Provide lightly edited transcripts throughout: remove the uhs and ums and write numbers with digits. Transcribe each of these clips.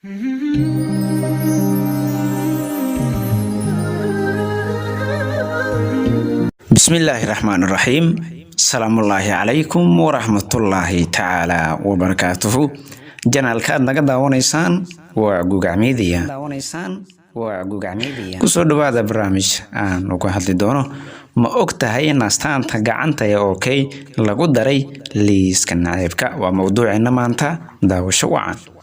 بسم الله الرحمن الرحيم. السلام الله عليكم ورحمة الله تعالى وبركاته. جنال كاد نقد داونيسان وجوجع ميديا kusoo dhawaada barnaamij aan uga hadli doono ma ogtahay in astaanta gacanta ee okay lagu daray liiska naceebka. waa mowduuceena maanta, daawasho wacan.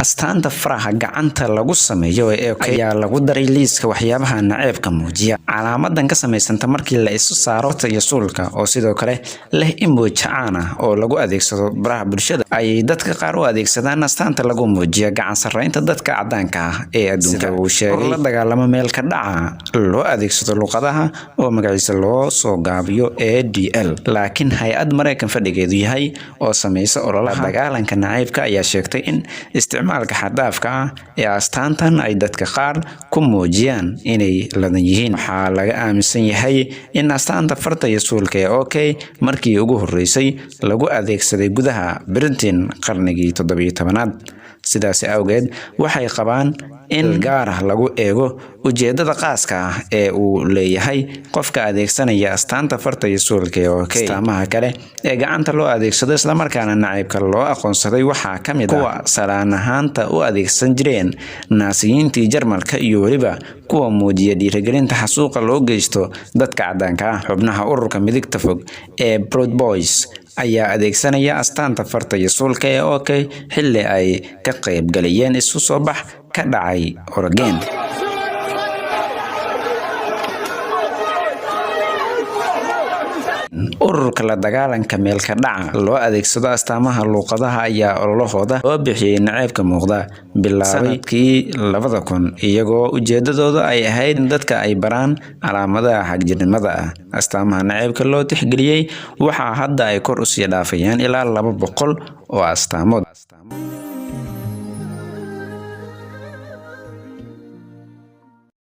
astaanta faraha gacanta lagu sameeyo ee okay ayaa lagu daray liiska waxyaabaha naceebka muujiya. calaamadan ka samaysanta markii la isu saaro iyo suulka oo sidoo kale leh emoji caan ah oo lagu adeegsado baraha bulshada ay dadka qaar u adeegsadaan astaanta lagu muujiya gacan sarreynta dadka cadaanka ah ee adduunka. uu sheegay la dagaalamo meel ka dhaca loo adeegsado luqadaha oo magaciisa loo soo gaabiyo ADL, laakiin hay-ad Mareykan fadhigeedu yahay oo samaysa ololaha dagaalanka naceebka ayaa sheegtay in isticmaalka xad-dhaafka ah ee astaantan ay dadka qaar ku muujiyaan inay ladan yihiin. waxaa laga aaminsan yahay in astaanta farta iyo suulka ee okay markii ugu horeysay lagu adeegsaday gudaha Britain qarnigii 17aad. sidaas awgeed waxay qabaan in gaar ah lagu eego ujeedada qaaska ah ee uu leeyahay qofka adeegsanaya astaanta farta iyo suulka ee okay. astaamaha kale ee gacanta loo adeegsado isla markaana naceebka loo aqoonsaday waxaa ka mid ah kuwa salaan ahaanta u adeegsan jireen naasiyiintii Jarmalka iyo weliba kuwa muujiya dhiirigelinta xasuuqa loo geysto dadka cadaanka ah. xubnaha ururka midigta fog ee Proud Boys ayaa adeegsanaya astaanta farta iyo suulka ee okay xilli ay ka qayb galayeen isu soo bax ka dhacay Oregon. ururka la dagaalanka meelka dhaca loo adeegsado astaamaha luqadaha ayaa ololahooda loo bixiyay naceebka muuqda bilaabay sanadkii 2000 iyagoo ujeedadooda ay ahayd in dadka ay baraan calaamadaha xagjirnimada ah. astaamaha naceebka loo tixgeliyay waxaa hadda ay kor u sii dhaafayaan ilaa 200 oo astaamood.